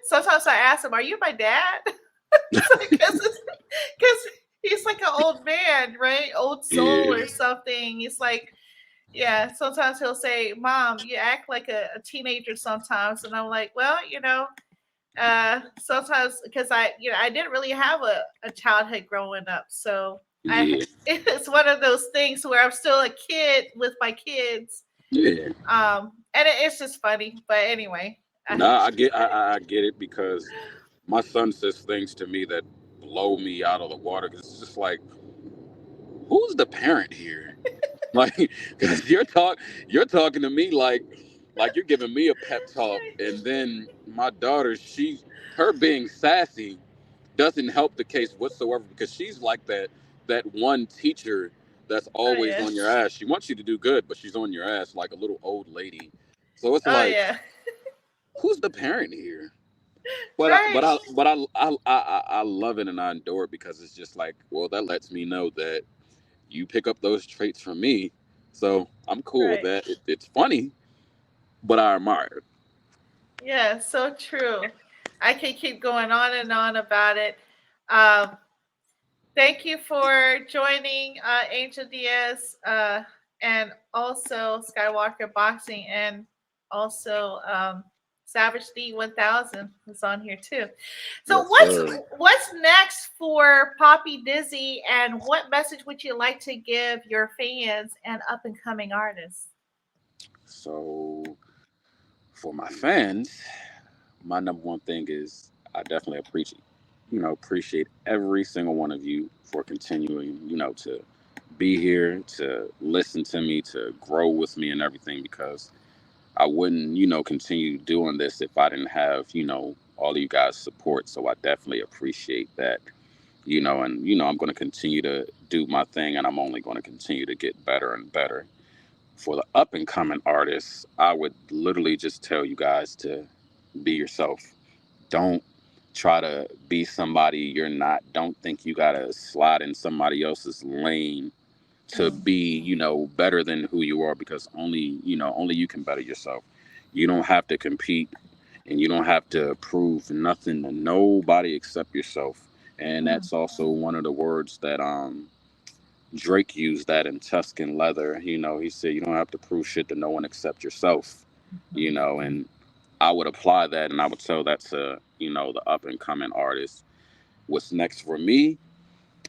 sometimes I ask him, "Are you my dad?" Because he's like an old man, dad, right? Old soul Yeah, or something. He's like, yeah, sometimes he'll say, Mom, you act like a teenager sometimes. And I'm like, well, sometimes because I didn't really have a childhood growing up. So yeah, it's one of those things where I'm still a kid with my kids. yeah. And it's just funny. But anyway, Nah, I get it because my son says things to me that blow me out of the water. 'Cause it's just like, who's the parent here? Like, because you're talking to me like you're giving me a pep talk, and then my daughter, her being sassy doesn't help the case whatsoever because she's like that one teacher that's oh always yeah, on your ass. She wants you to do good, but she's on your ass like a little old lady. So it's oh like, yeah, who's the parent here? But I, right, but I, but I love it and I adore it because it's just like, well, that lets me know that you pick up those traits from me, so I'm cool with right. that. It's funny, but I admire it. Yeah, so true. I can keep going on and on about it. Um, Thank you for joining Angel Diaz and also Skywalker Boxing and also Savage D 1000 is on here too. So Yes, sir. what's next for Poppy Dizzy and what message would you like to give your fans and up and coming artists? So for my fans, my number one thing is I definitely appreciate every single one of you for continuing, to be here, to listen to me, to grow with me and everything because I wouldn't, continue doing this if I didn't have, all of you guys' support. So I definitely appreciate that, and, I'm going to continue to do my thing and I'm only going to continue to get better and better. For the up and coming artists, I would literally just tell you guys to be yourself. Don't try to be somebody you're not. Don't think you got to slide in somebody else's lane to Mm, be, better than who you are because only you can better yourself. You don't have to compete and you don't have to prove nothing to nobody except yourself. And mm, that's also one of the words that Drake used that in Tuscan Leather. He said you don't have to prove shit to no one except yourself. mhm, And I would apply that and I would tell that to, the up and coming artists. What's next for me?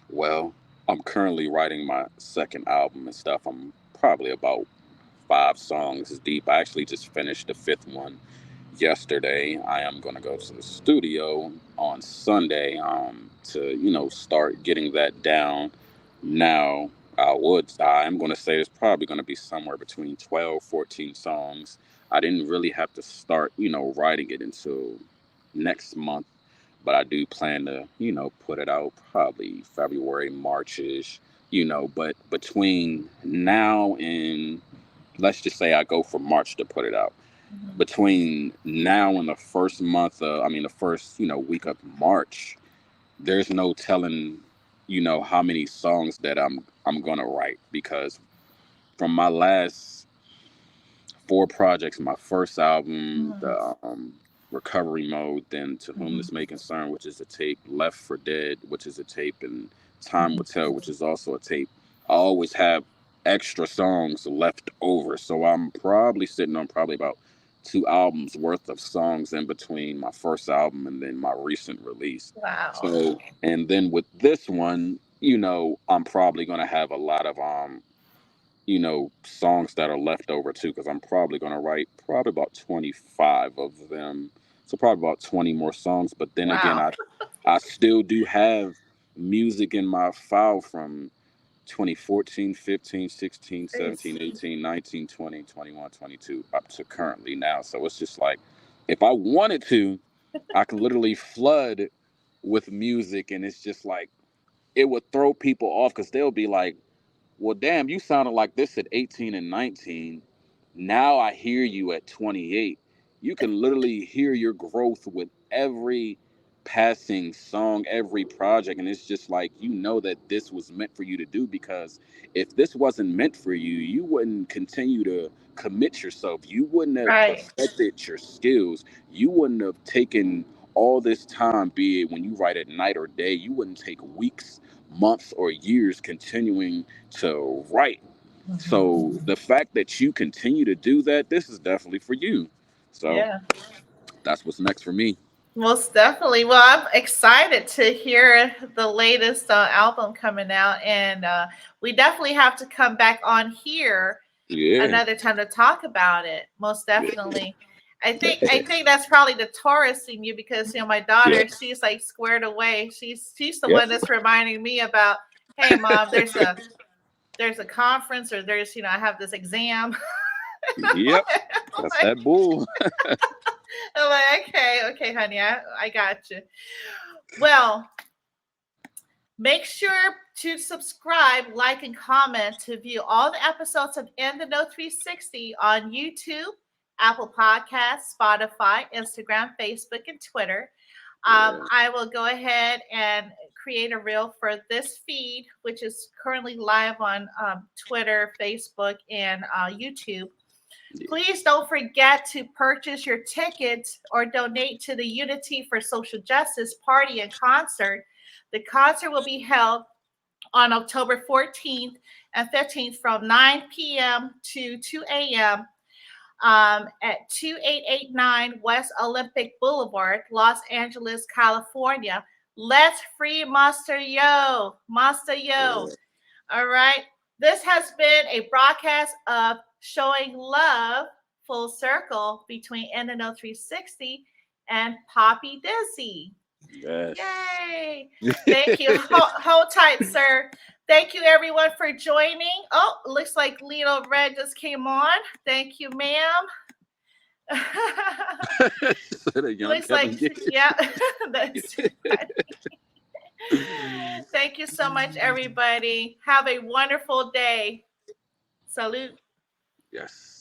Well, I'm currently writing my second album and stuff. I'm probably about 5 songs deep. I actually just finished the fifth one yesterday. I am going to go to the studio on Sunday to, start getting that down. Now, I am going to say it's probably going to be somewhere between 12, 14 songs. I didn't really have to start, writing it until next month, but I do plan to, put it out probably February, Marchish, but between now and let's just say I go for March to put it out mhm. between now and the first month the first week of March, there's no telling how many songs that I'm gonna write because from my last 4 projects, my first album, Mhm. the Recovery Mode, then To Whom Mhm. This May Concern, which is a tape, Left for Dead, which is a tape, and Time Mhm. Will Tell, which is also a tape. I always have extra songs left over, so I'm probably sitting on probably about 2 albums worth of songs in between my first album and then my recent release. Wow. So, and then with this one, I'm probably gonna have a lot of songs that are left over too, because I'm probably going to write probably about 25 of them. So probably about 20 more songs. But then again, Wow. I still do have music in my file from 2014, 15, 16, It's 17, 18, 19, 20, 21, 22, up to currently now. So it's just like, if I wanted to, I could literally flood with music. And it's just like, it would throw people off because they'll be like, well, damn, you sounded like this at 18 and 19. Now I hear you at 28. You can literally hear your growth with every passing song, every project. And it's just like, that this was meant for you to do because if this wasn't meant for you, you wouldn't continue to commit yourself. You wouldn't have right. perfected your skills. You wouldn't have taken all this time, be it when you write at night or day, you wouldn't take weeks months or years continuing to write. Mhm. So the fact that you continue to do that, this is definitely for you. So Yeah. that's what's next for me. Most definitely. Well, I'm excited to hear the latest album coming out, and we definitely have to come back on here Yeah. another time to talk about it. Most definitely. I think that's probably the Taurus in you because my daughter, Yep. she's like squared away. She's the Yep. one that's reminding me about, hey mom, there's a conference, or there's I have this exam. Yep. I'm That's like, that bull. I'm like, okay, honey, I got you. Well, make sure to subscribe, like, and comment to view all the episodes of In the Know 360 on YouTube, Apple Podcasts, Spotify, Instagram, Facebook, and Twitter. Yeah. I will go ahead and create a reel for this feed, which is currently live on Twitter, Facebook, and YouTube. Yeah. Please don't forget to purchase your tickets or donate to the Unity for Social Justice party and concert. The concert will be held on October 14th and 15th from 9 p.m. to 2 a.m. At 2889 West Olympic Boulevard, Los Angeles, California. Let's free Monster Yo! Monster Yo! Yeah. All right. This has been a broadcast of Showing Love Full Circle between NNO 360 and Poppy Dizzy. Yes. Yay. Thank you. Hold tight, sir. Thank you, everyone, for joining. Oh, looks like Lino Red just came on. Thank you, ma'am. So the young Looks like, Kevin Gates. yeah, that's too funny. Thank you so much, everybody. Have a wonderful day. Salute. Yes.